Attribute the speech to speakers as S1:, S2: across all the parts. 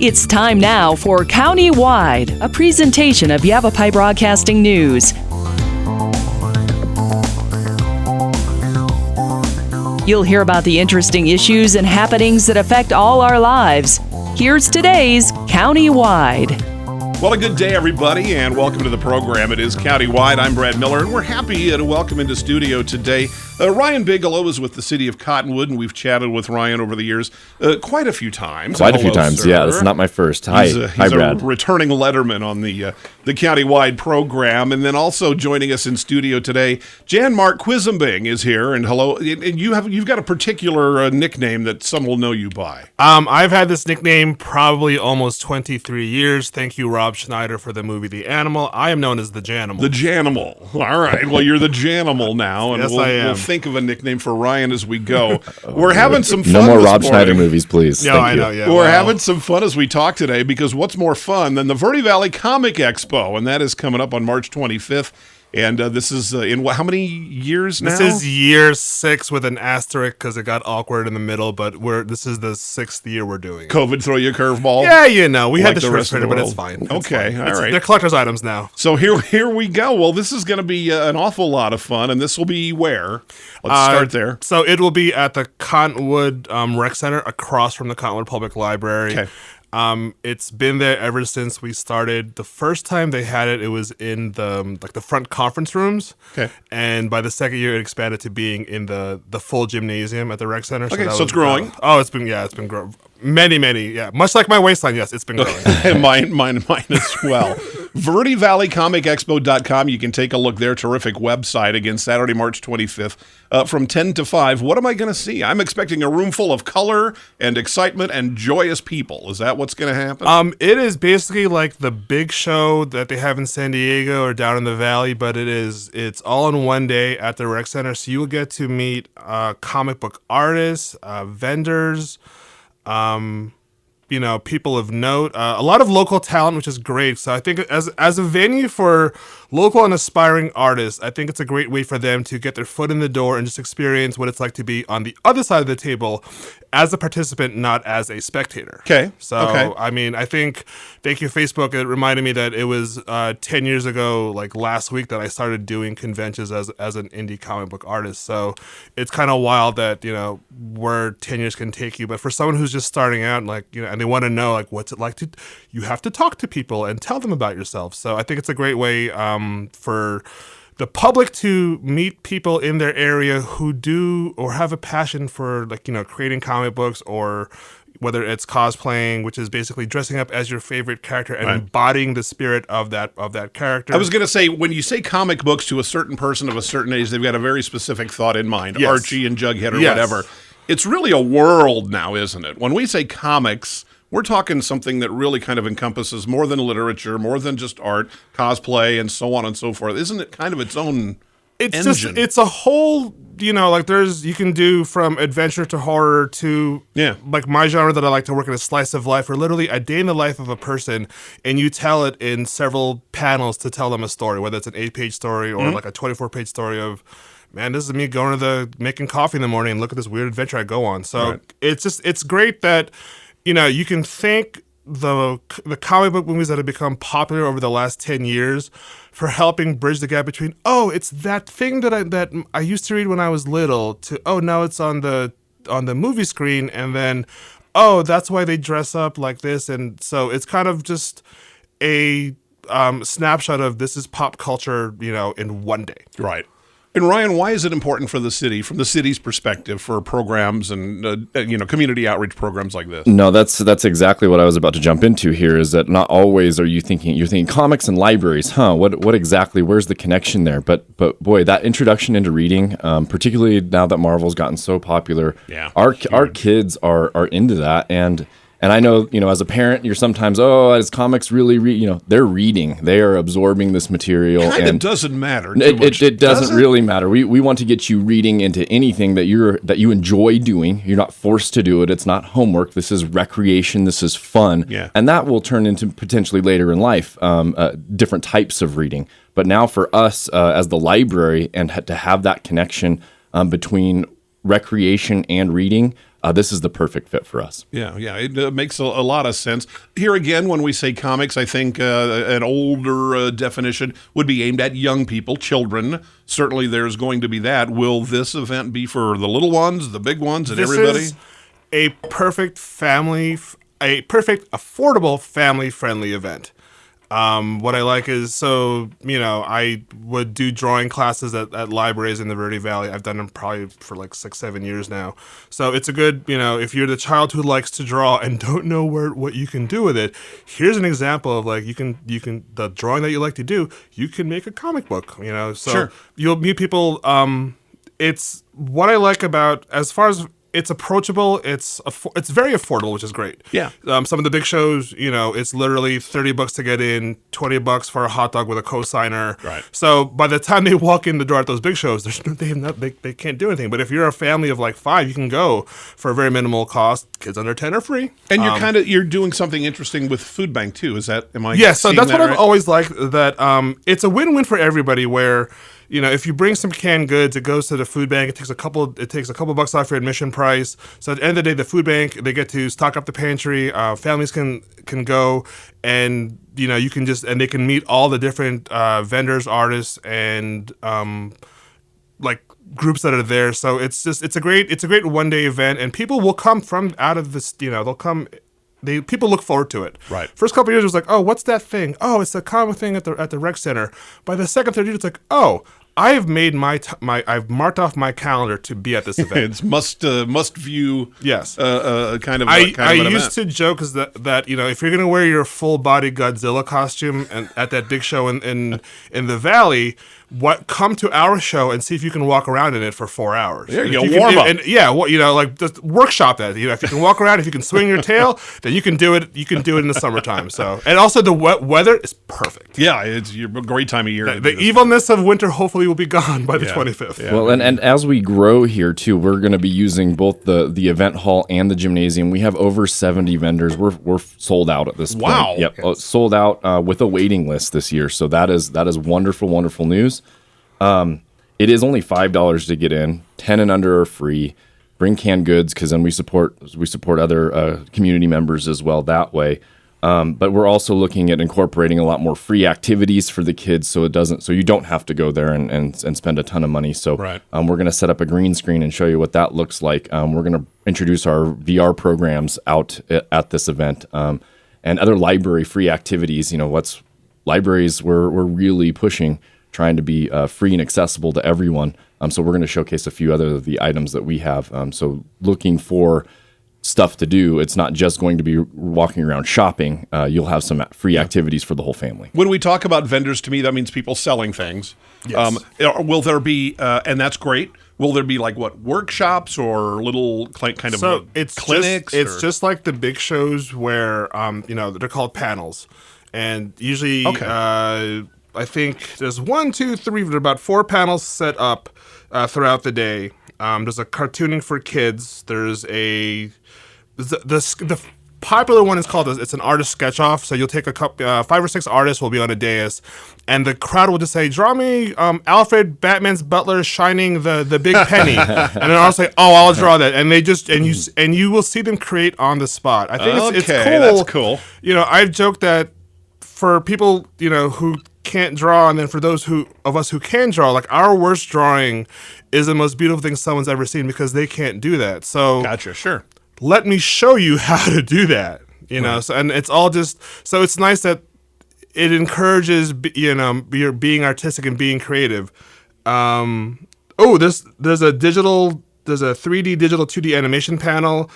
S1: It's time now for County-Wide, a presentation of Yavapai Broadcasting News. You'll hear about the interesting issues and happenings that affect all our lives. Here's today's County-Wide.
S2: Well, a good day, everybody, and welcome to the program. It is County-Wide. I'm Brad Miller, and we're happy to welcome into studio today Ryan Bigelow is with the city of Cottonwood, and we've chatted with Ryan over the years quite a few times.
S3: Quite a few times, sir. Yeah. This is not my first. Hi,
S2: He's
S3: Brad.
S2: a returning letterman on the County-Wide program, and then also joining us in studio today, Marc Quisinbing is here. And hello, and you've got a particular nickname that some will know you by.
S4: I've had this nickname probably almost 23 years. Thank you, Rob Schneider, for the movie The Animal. I am known as the Janimal.
S2: The Janimal. All right. Well, you're the Janimal now, and
S4: yes,
S2: we'll think of a nickname for Ryan as we go. We're having some fun.
S3: No more
S2: this
S3: Rob
S2: morning.
S3: Schneider movies, please.
S4: No,
S3: Thank
S4: I
S3: you.
S4: know. Yeah,
S2: We're having some fun as we talk today, because what's more fun than the Verde Valley Comic Expo, and that is coming up on March 25th. And this is in how many years now?
S4: This is year 6 with an asterisk because it got awkward in the middle, but this is the 6th year we're doing it.
S2: COVID throw you a curveball?
S4: Yeah, you know, we had
S2: Like
S4: the
S2: the rest
S4: short
S2: of the
S4: printer, but
S2: world.
S4: it's fine. It's
S2: Okay,
S4: fine.
S2: all right.
S4: They're collector's items now.
S2: So here we go. Well, this is going to be an awful lot of fun, and this will be where? Let's start there.
S4: So it will be at the Cottonwood Rec Center across from the Cottonwood Public Library.
S2: Okay.
S4: It's been there ever since we started. The first time they had it, it was in the front conference rooms.
S2: Okay.
S4: And by the second year, it expanded to being in the full gymnasium at the rec center.
S2: Okay, so it's growing.
S4: It's been growing. Many, yeah. Much like my waistline, yes, it's been growing.
S2: mine as well. VerdeValleyComicExpo.com. You can take a look there. Terrific website. Again, Saturday, March 25th from 10 to 5. What am I going to see? I'm expecting a room full of color and excitement and joyous people. Is that what's going to happen?
S4: It is basically like the big show that they have in San Diego or down in the valley, but it's all in one day at the rec center. So you will get to meet comic book artists, vendors, people of note, a lot of local talent, which is great. So I think as a venue for local and aspiring artists, I think it's a great way for them to get their foot in the door and just experience what it's like to be on the other side of the table as a participant, not as a spectator.
S2: Okay.
S4: So,
S2: okay.
S4: I mean, I think, thank you, Facebook. It reminded me that it was 10 years ago, like last week, that I started doing conventions as an indie comic book artist. So it's kind of wild that, where 10 years can take you. But for someone who's just starting out, and they want to know, what's it like you have to talk to people and tell them about yourself. So I think it's a great way for the public to meet people in their area who do or have a passion for creating comic books, or whether it's cosplaying, which is basically dressing up as your favorite character and embodying the spirit of that character.
S2: I was going to say, when you say comic books to a certain person of a certain age, they've got a very specific thought in mind.
S4: Yes.
S2: Archie and Jughead or
S4: Yes.
S2: whatever. It's really a world now, isn't it? When we say comics, we're talking something that really kind of encompasses more than literature, more than just art, cosplay, and so on and so forth. Isn't it kind of its own engine?
S4: It's a whole, you can do from adventure to horror to, my genre that I like to work in, a slice of life, or literally a day in the life of a person, and you tell it in several panels to tell them a story, whether it's an 8-page story or like a 24-page story of, man, this is me going to making coffee in the morning and look at this weird adventure I go on. So it's great that, you can thank the comic book movies that have become popular over the last 10 years for helping bridge the gap between, it's that thing that I used to read when I was little, to, now it's on the movie screen, and then, that's why they dress up like this. And so it's kind of just a snapshot of this is pop culture, in one day.
S2: Right. And Ryan, why is it important for the city, from the city's perspective, for programs and community outreach programs like this?
S3: No, that's exactly what I was about to jump into here. Is that not always are you're thinking comics and libraries? What exactly? Where's the connection there? But boy, that introduction into reading, particularly now that Marvel's gotten so popular, our kids are into that. And I know, as a parent, you're sometimes, is comics really they're reading. They are absorbing this material.
S2: It doesn't matter.
S3: It doesn't really matter. We want to get you reading into anything that you enjoy doing. You're not forced to do it. It's not homework. This is recreation. This is fun.
S2: Yeah.
S3: And that will turn into potentially later in life different types of reading. But now for us as the library, and to have that connection between recreation and reading, this is the perfect fit for us.
S2: Yeah, it makes a lot of sense. Here again, when we say comics, I think an older definition would be aimed at young people, children. Certainly there's going to be that. Will this event be for the little ones, the big ones, and everybody?
S4: This is a perfect affordable family-friendly event. What I like is, I would do drawing classes at libraries in the Verde Valley. I've done them probably for like 6-7 years now. So it's a good, if you're the child who likes to draw and don't know what you can do with it, here's an example of like, you can the drawing that you like to do, you can make a comic book, so
S2: Sure.
S4: You'll meet people. It's what I like about, as far as it's approachable, it's very affordable, which is great.
S2: Yeah.
S4: Some of the big shows, it's literally $30 to get in, $20 for a hot dog with a cosigner.
S2: Right.
S4: So by the time they walk in the door at those big shows, they can't do anything. But if you're a family of like 5, you can go for a very minimal cost. Kids under 10 are free.
S2: And you're doing something interesting with Food Bank too. Am I?
S4: Yeah. So that's what
S2: right?
S4: I've always liked. That it's a win-win for everybody. Where if you bring some canned goods, it goes to the food bank. It takes a couple bucks off your admission price. So at the end of the day, the food bank, they get to stock up the pantry. Families can go, and you can and they can meet all the different vendors, artists, and like groups that are there. So it's a great one-day event, and people will come from out of this. They'll come. People look forward to it.
S2: Right.
S4: First couple of years, it was like, oh, what's that thing? Oh, it's a comic thing at the rec center. By the second, third year, it's like, oh, I've made I've marked off my calendar to be at this event.
S2: It's must view.
S4: Yes.
S2: Kind of.
S4: I
S2: an
S4: used to joke that if you're gonna wear your full body Godzilla costume and at that big show in the Valley, come to our show and see if you can walk around in it for 4 hours.
S2: There you go, warm up.
S4: Just workshop that. If you can walk around, if you can swing your tail, then you can do it. You can do it in the summertime. So, and also the weather is perfect.
S2: Yeah, it's a great time of year.
S4: The evilness of winter hopefully will be gone by the 25th.
S2: Yeah.
S3: Well, and as we grow here too, we're going to be using both the event hall and the gymnasium. We have over 70 vendors. We're sold out at this point.
S2: Wow.
S3: Yep, sold out with a waiting list this year. So that is wonderful news. It is only $5 to get in. 10 and under are free. Bring canned goods, because then we support other community members as well that way. But we're also looking at incorporating a lot more free activities for the kids, so you don't have to go there and spend a ton of money. So
S2: right.
S3: We're going to set up a green screen and show you what that looks like. We're going to introduce our VR programs out at this event, and other library free activities. Libraries we're really pushing, trying to be free and accessible to everyone. So we're going to showcase a few other of the items that we have. So looking for stuff to do, it's not just going to be walking around shopping. You'll have some free activities for the whole family.
S2: When we talk about vendors, to me, that means people selling things.
S4: Yes.
S2: Will there be, and that's great, will there be like workshops or little kind of clinics?
S4: It's just like the big shows where, they're called panels. And usually, I think there's 1, 2, 3, there are about 4 panels set up throughout the day. There's a cartooning for kids. There's the popular one is called, it's an artist sketch off. So you'll take 5 or 6 artists will be on a dais, and the crowd will just say, draw me Alfred, Batman's butler, shining the big penny. And then I'll say, oh, I'll draw that. And they just, and you will see them create on the spot. I think it's cool.
S2: That's cool.
S4: I've joked that for people, who can't draw, and then for those of us who can draw, like, our worst drawing is the most beautiful thing someone's ever seen, because they can't do that. So
S2: Gotcha, sure.
S4: Let me show you how to do that.
S2: Right.
S4: So, and it's all just, so it's nice that it encourages being artistic and being creative. There's a 3D digital 2D animation panel.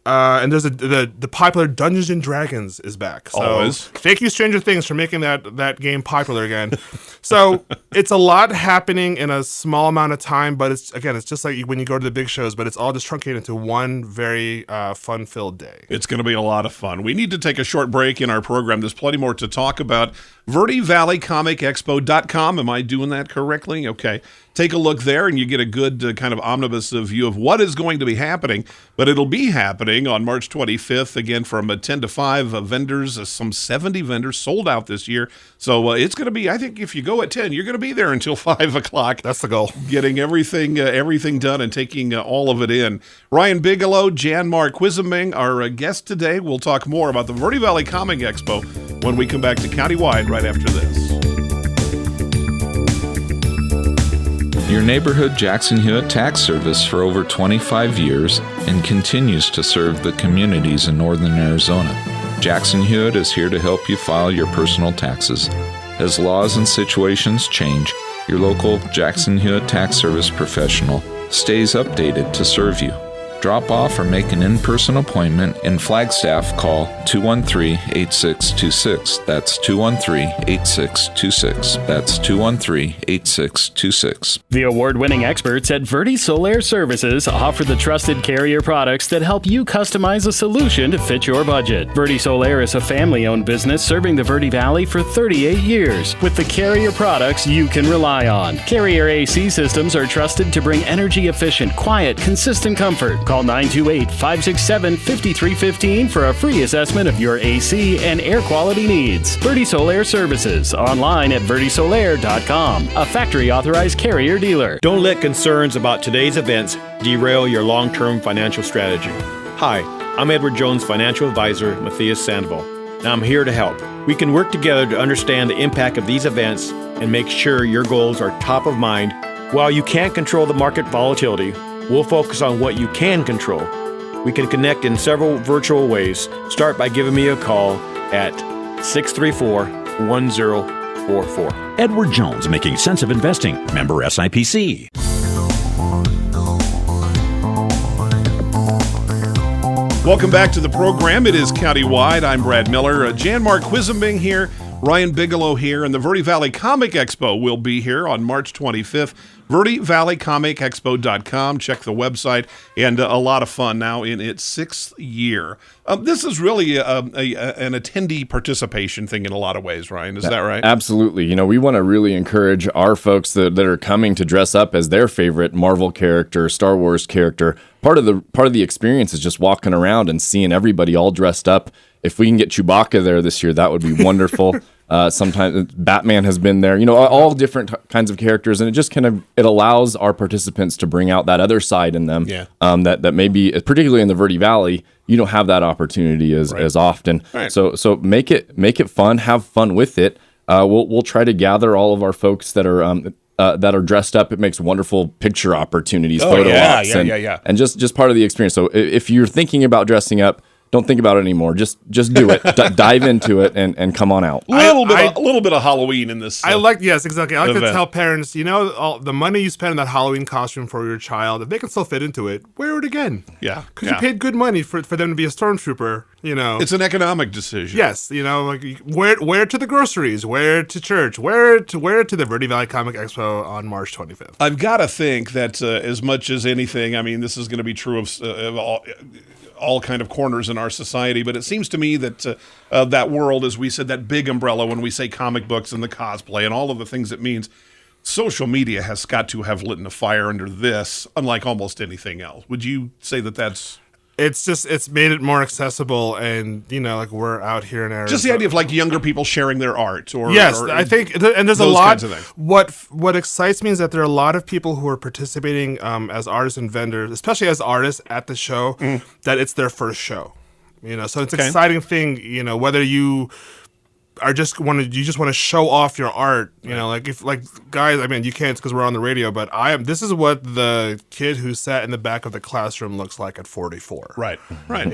S4: And there's the popular Dungeons and Dragons is back. So
S2: Always.
S4: Thank you, Stranger Things, for making that game popular again. So it's a lot happening in a small amount of time, but it's just like when you go to the big shows, but it's all just truncated into one very fun-filled day.
S2: It's going to be a lot of fun. We need to take a short break in our program. There's plenty more to talk about. VerdeValleyComicExpo.com. Am I doing that correctly? Okay. take a look there, and you get a good kind of omnibus view of what is going to be happening. But it'll be happening on March 25th, again, from 10 to 5 vendors, some 70 vendors sold out this year. So it's going to be, I think if you go at 10, you're going to be there until 5 o'clock.
S4: That's the goal.
S2: Getting everything done and taking all of it in. Ryan Bigelow, Marc Quisinbing, our guest today. We'll talk more about the Verde Valley Comic Expo when we come back to Countywide right after this.
S5: Your neighborhood Jackson Hewitt Tax Service for over 25 years and continues to serve the communities in northern Arizona. Jackson Hewitt is here to help you file your personal taxes. As laws and situations change, your local Jackson Hewitt Tax Service professional stays updated to serve you. Drop off or make an in-person appointment. In Flagstaff, call 213-8626. That's 213-8626. That's 213-8626.
S6: The award-winning experts at Verde Solar Services offer the trusted Carrier products that help you customize a solution to fit your budget. Verde Solar is a family-owned business serving the Verde Valley for 38 years with the Carrier products you can rely on. Carrier AC systems are trusted to bring energy-efficient, quiet, consistent comfort. Call 928-567-5315 for a free assessment of your AC and air quality needs. Verde Solar Services, online at verdesolaire.com, a factory-authorized Carrier dealer.
S7: Don't let concerns about today's events derail your long-term financial strategy. Hi, I'm Edward Jones Financial Advisor, Matthias Sandoval, and I'm here to help. We can work together to understand the impact of these events and make sure your goals are top of mind. While you can't control the market volatility, we'll focus on what you can control. We can connect in several virtual ways. Start by giving me a call at 634-1044.
S8: Edward Jones, making sense of investing. Member SIPC.
S2: Welcome back to the program. It is Countywide. I'm Brad Miller. Marc Quisinbing here. Ryan Bigelow here, and the Verde Valley Comic Expo will be here on March 25th. VerdeValleyComicExpo.com. Check the website, and a lot of fun now in its 6th year. This is really an attendee participation thing in a lot of ways, Ryan. Is that right?
S3: Absolutely. You know, we want to really encourage our folks that are coming to dress up as their favorite Marvel character, Star Wars character. Part of the experience is just walking around and seeing everybody all dressed up. If we can get Chewbacca there this year, that would be wonderful. Sometimes Batman has been there, you know, all different kinds of characters, and it just it allows our participants to bring out that other side in them.
S2: Yeah.
S3: That maybe, particularly in the Verde Valley, you don't have that opportunity as often.
S2: Right.
S3: So make it fun, have fun with it. We'll try to gather all of our folks that are dressed up. It makes wonderful picture opportunities, photo ops, and just part of the experience. So if you're thinking about dressing up, don't think about it anymore. Just do it. Dive into it and come on out.
S2: A little bit of Halloween in this.
S4: Yes, exactly. I like
S2: event.
S4: to tell parents, all the money you spend on that Halloween costume for your child, if they can still fit into it, wear it again.
S2: Yeah,
S4: because you paid good money for them to be a stormtrooper.
S2: It's an economic decision.
S4: Yes, like wear it to the groceries, wear it to church, wear it to the Verde Valley Comic Expo on March 25th.
S2: I've got to think that as much as anything, I mean, this is going to be true of all kind of corners in our society, but it seems to me that that world, as we said, that big umbrella when we say comic books and the cosplay and all of the things it means, social media has got to have lit a fire under this, unlike almost anything else. Would you say that that's...
S4: It's made it more accessible, and like we're out here in Arizona.
S2: Just the idea of like younger people sharing their art,
S4: I think, and there's a lot.
S2: Kinds of things.
S4: What excites me is that there are a lot of people who are participating as artists and vendors, especially as artists at the show. That it's their first show, So it's an exciting thing, whether you just want to show off your art, guys. I mean, you can't because we're on the radio, but this is what the kid who sat in the back of the classroom looks like at 44.
S2: Right.
S4: Right.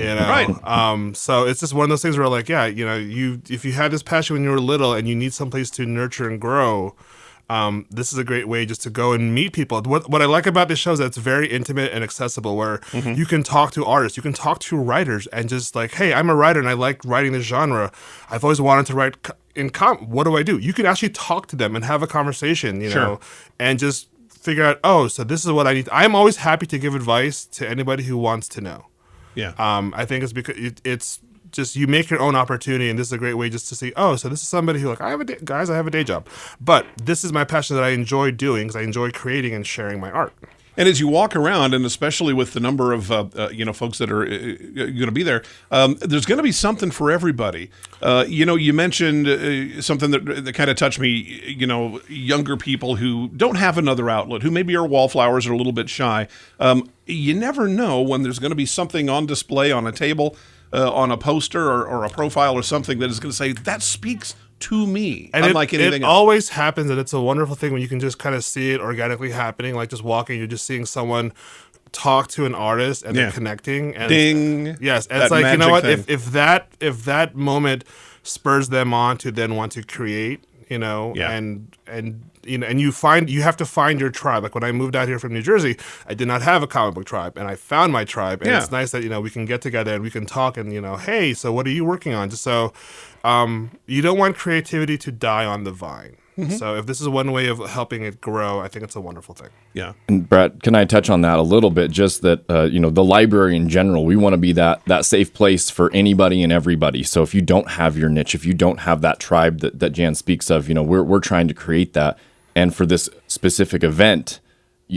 S4: So it's just one of those things where, if you had this passion when you were little and you need someplace to nurture and grow, this is a great way just to go and meet people. What I like about this show is that it's very intimate and accessible, where you can talk to artists, you can talk to writers, and just hey, I'm a writer and I like writing this genre. I've always wanted to write what do I do? You can actually talk to them and have a conversation, and just figure out, so this is what I need. I'm always happy to give advice to anybody who wants to know.
S2: Yeah.
S4: I think it's because it's just you make your own opportunity, and this is a great way just to see, oh, so this is somebody who like I have a day job, but this is my passion that I enjoy doing because I enjoy creating and sharing my art.
S2: And as you walk around, and especially with the number of folks that are going to be there, there's going to be something for everybody. You mentioned something that kind of touched me. Younger people who don't have another outlet, who maybe are wallflowers or a little bit shy. You never know when there's going to be something on display on a table, on a poster or a profile or something that is going to say that speaks to me,
S4: and
S2: unlike anything
S4: it
S2: else.
S4: always happens, and it's a wonderful thing when you can just kind of see it organically happening, like just walking, you're just seeing someone talk to an artist and they're connecting. And
S2: ding.
S4: Yes, and it's like, you know what, if that moment spurs them on to then want to create, and you have to find your tribe. Like when I moved out here from New Jersey, I did not have a comic book tribe, and I found my tribe. And it's nice that we can get together and we can talk and hey, so what are you working on? Just so you don't want creativity to die on the vine. Mm-hmm. So if this is one way of helping it grow, I think it's a wonderful thing.
S2: Yeah.
S3: And Brett, can I touch on that a little bit? Just that, the library in general, we want to be that safe place for anybody and everybody. So if you don't have your niche, if you don't have that tribe that Jan speaks of, we're trying to create that. And for this specific event,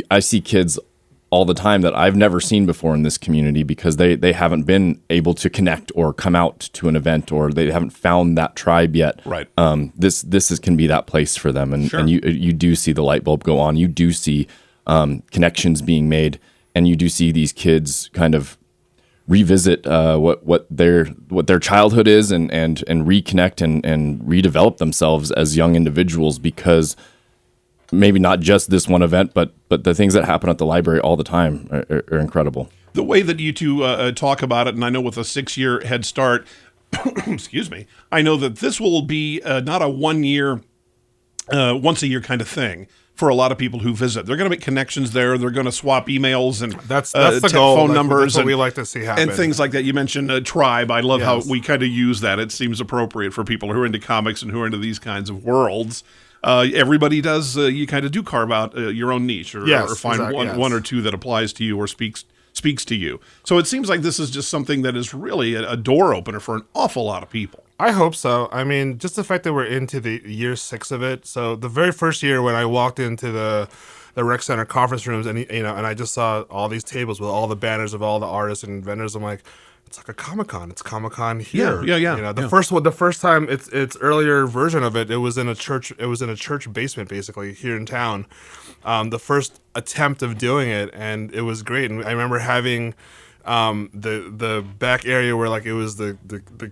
S3: I see kids all the time that I've never seen before in this community because they haven't been able to connect or come out to an event, or they haven't found that tribe yet.
S2: Right.
S3: This can be that place for them, and you do see the light bulb go on. You do see connections being made, and you do see these kids kind of revisit what their childhood is and reconnect and redevelop themselves as young individuals, because maybe not just this one event, but the things that happen at the library all the time are incredible.
S2: The way that you two talk about it, and I know with a 6-year head start, excuse me, I know that this will be not a 1 year, once a year kind of thing for a lot of people who visit. They're going to make connections there. They're going to swap emails and
S4: that's the goal.
S2: Phone numbers.
S4: That's what we like to see happen.
S2: And things like that. You mentioned a tribe. I love how we kind of use that. It seems appropriate for people who are into comics and who are into these kinds of worlds. Everybody does. You kind of do carve out your own niche, or find one or two that applies to you or speaks to you. So it seems like this is just something that is really a door opener for an awful lot of people.
S4: I hope so. I mean, just the fact that we're into the year 6 of it. So the very first year when I walked into the rec center conference rooms, and and I just saw all these tables with all the banners of all the artists and vendors, I'm like, it's like a Comic-Con. It's Comic-Con here.
S2: Yeah.
S4: The first time, its earlier version of it, it was in a church. It was in a church basement, basically here in town. The first attempt of doing it, and it was great. And I remember having the back area where like it was the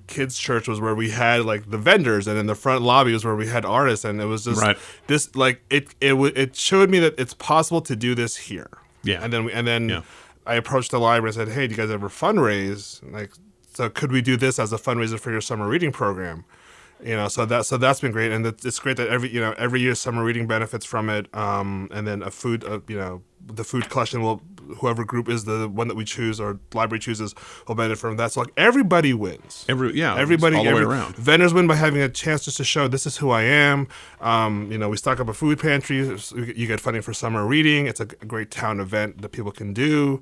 S4: kids' church was where we had like the vendors, and in the front lobby was where we had artists, and it was just this like it showed me that it's possible to do this here.
S2: Yeah,
S4: and then. I approached the library and said, "Hey, do you guys ever fundraise? Like, so could we do this as a fundraiser for your summer reading program?" So that's been great, and it's great that every year summer reading benefits from it. And then a food, the food collection will, whoever group is the one that we choose or library chooses, will benefit from that. So like everybody wins. Everybody
S2: all the way around.
S4: Vendors win by having a chance just to show this is who I am. We stock up a food pantry. You get funding for summer reading. It's a great town event that people can do.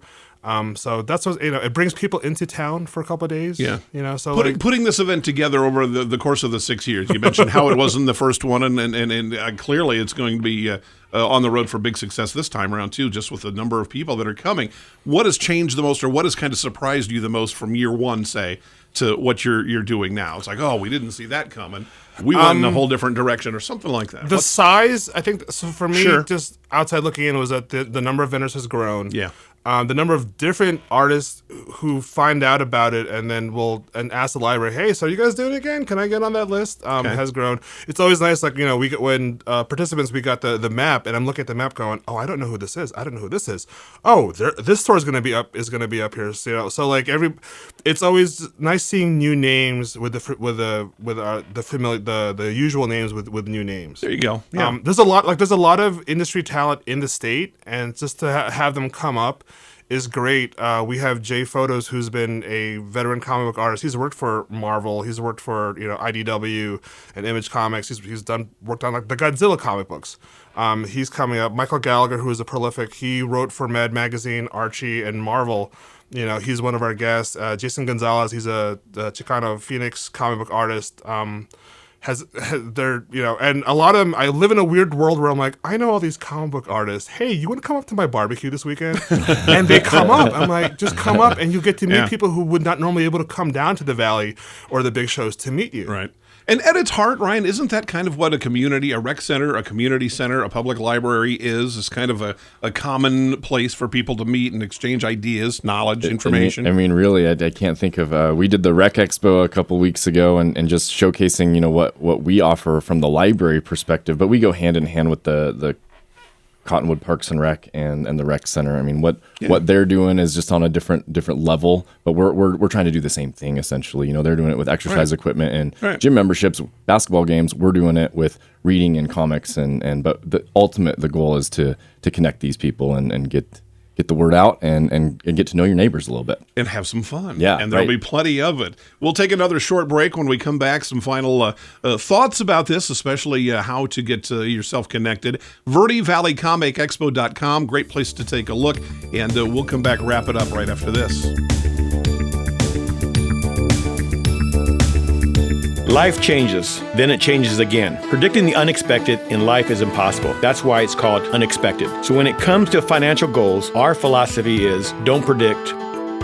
S4: So that's what it brings people into town for a couple of days.
S2: Yeah,
S4: So
S2: putting this event together over the course of the 6 years. You mentioned how it was in the first one, and clearly it's going to be on the road for big success this time around too. Just with the number of people that are coming, what has changed the most, or what has kind of surprised you the most from year one, say, to what you're doing now? It's like, oh, we didn't see that coming. We went in a whole different direction, or something like that.
S4: The size, I think, so for me, just outside looking in, was that the number of vendors has grown.
S2: Yeah.
S4: The number of different artists who find out about it and then will ask the library, "Hey, so are you guys doing it again? Can I get on that list?" Has grown. It's always nice, like when participants, we got the map, and I'm looking at the map going, "Oh, I don't know who this is. I don't know who this is. Oh, this store is going to be up here." So like it's always nice seeing new names with the usual names with new names.
S2: There you go. Yeah.
S4: There's a lot of industry talent in the state, and just to have them come up is great. We have Jay Photos, who's been a veteran comic book artist. He's worked for Marvel. He's worked for IDW and Image Comics. He's worked on like the Godzilla comic books. He's coming up. Michael Gallagher, who is a prolific. He wrote for Mad Magazine, Archie, and Marvel. He's one of our guests. Jason Gonzalez, he's a Chicano Phoenix comic book artist. And a lot of them, I live in a weird world where I'm like, I know all these comic book artists. Hey, you want to come up to my barbecue this weekend? And they come up. I'm like, just come up and you get to meet people who would not normally be able to come down to the Valley or the big shows to meet you.
S2: Right. And at its heart, Ryan, isn't that kind of what a community, a rec center, a community center, a public library is? It's kind of a common place for people to meet and exchange ideas, knowledge, information.
S3: I mean, really, I can't think of. We did the Rec Expo a couple weeks ago, and just showcasing, what we offer from the library perspective. But we go hand in hand with the Cottonwood Parks and Rec and the Rec Center. I mean, what they're doing is just on a different level, but we're trying to do the same thing essentially. They're doing it with exercise equipment and gym memberships, basketball games. We're doing it with reading and comics, but the goal is to connect these people and get the word out and get to know your neighbors a little bit.
S2: And have some fun.
S3: Yeah,
S2: and there'll be plenty of it. We'll take another short break. When we come back, some final thoughts about this, especially how to get yourself connected. VerdeValleyComicExpo.com, great place to take a look. And we'll come back, wrap it up right after this.
S7: Life changes, then it changes again. Predicting the unexpected in life is impossible. That's why it's called unexpected. So when it comes to financial goals, our philosophy is don't predict,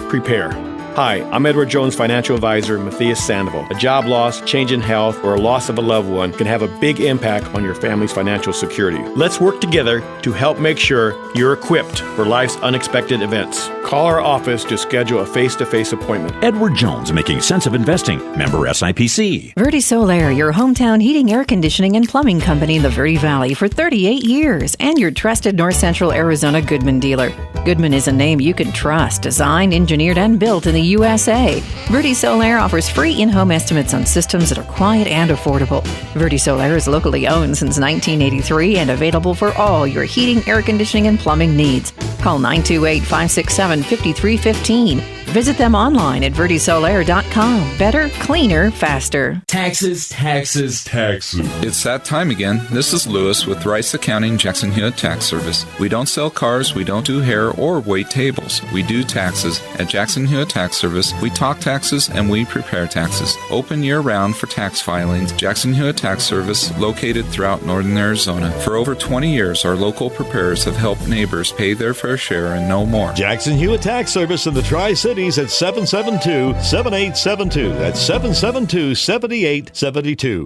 S7: prepare. Hi, I'm Edward Jones financial advisor Matthias Sandoval. A job loss, change in health, or a loss of a loved one can have a big impact on your family's financial security. Let's work together to help make sure you're equipped for life's unexpected events. Call our office to schedule a face-to-face appointment.
S8: Edward Jones, making sense of investing. Member SIPC.
S9: Verde Solaire, your hometown heating, air conditioning, and plumbing company in the Verde Valley for 38 years, and your trusted North Central Arizona Goodman dealer. Goodman is a name you can trust, designed, engineered, and built in the USA. Verde Solaire offers free in-home estimates on systems that are quiet and affordable. Verde Solaire is locally owned since 1983 and available for all your heating, air conditioning, and plumbing needs. Call 928-567-5315. Visit them online at verdesolaire.com. Better, cleaner, faster.
S10: Taxes, taxes, taxes.
S5: It's that time again. This is Lewis with Rice Accounting Jackson Hewitt Tax Service. We don't sell cars, we don't do hair or wait tables. We do taxes. At Jackson Hewitt Tax Service, we talk taxes and we prepare taxes. Open year-round for tax filings. Jackson Hewitt Tax Service, located throughout northern Arizona. For over 20 years, our local preparers have helped neighbors pay their fair share and no more.
S10: Jackson Hewitt Tax Service in the Tri-Cities at 772-7872. That's 772-7872.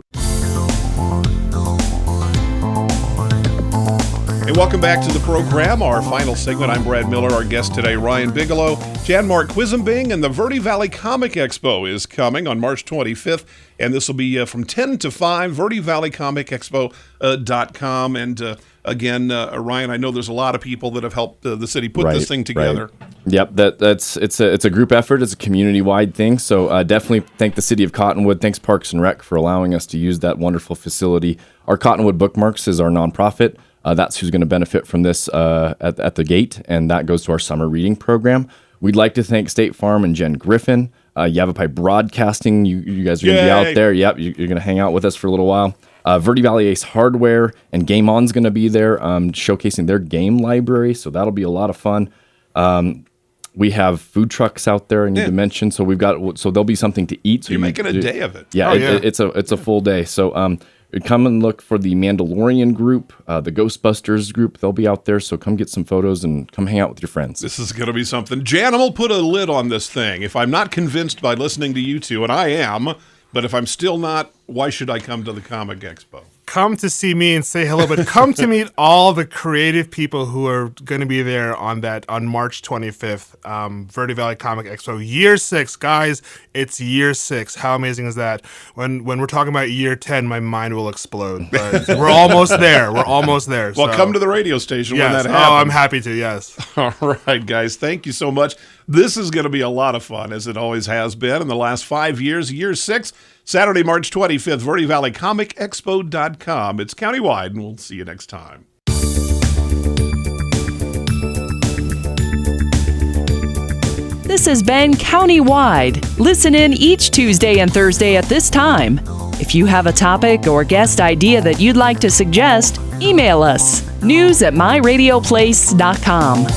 S2: Hey, welcome back to the program, our final segment. I'm Brad Miller. Our guest today, Ryan Bigelow. Marc Quisinbing, and the Verde Valley Comic Expo is coming on March 25th, and this will be from 10 to 5, VerdeValleyComicExpo.com. And again, Ryan, I know there's a lot of people that have helped the city put this thing together.
S3: Right. Yep, it's a group effort. It's a community-wide thing. So definitely thank the city of Cottonwood. Thanks Parks and Rec for allowing us to use that wonderful facility. Our Cottonwood Bookmarks is our nonprofit. That's who's going to benefit from this at the gate, and that goes to our summer reading program. We'd like to thank State Farm and Jen Griffin, Yavapai Broadcasting. You guys are going to be out there. Yep, you're going to hang out with us for a little while. Verde Valley Ace Hardware and Game On's going to be there showcasing their game library, so that'll be a lot of fun. We have food trucks out there I need to mention, so there'll be something to eat. So
S2: you're making a day of it.
S3: Yeah, it's a full day. So come and look for the Mandalorian group, the Ghostbusters group. They'll be out there, so come get some photos and come hang out with your friends.
S2: This is going to be something. Jan, I'm going to put a lid on this thing. If I'm not convinced by listening to you two, and I am, but if I'm still not, why should I come to the Comic Expo?
S4: Come to see me and say hello, but come to meet all the creative people who are going to be there on March 25th, Verde Valley Comic Expo, year 6. Guys, it's year 6. How amazing is that? When we're talking about year 10, my mind will explode. But we're almost there. We're almost there.
S2: Well, come to the radio station when that happens.
S4: Oh, I'm happy to, yes.
S2: All right, guys. Thank you so much. This is going to be a lot of fun, as it always has been in the last 5 years. Year 6, Saturday, March 25th, VerdeValleyComicExpo.com. It's countywide, and we'll see you next time.
S1: This has been Countywide. Listen in each Tuesday and Thursday at this time. If you have a topic or guest idea that you'd like to suggest, email us, news@myradioplace.com.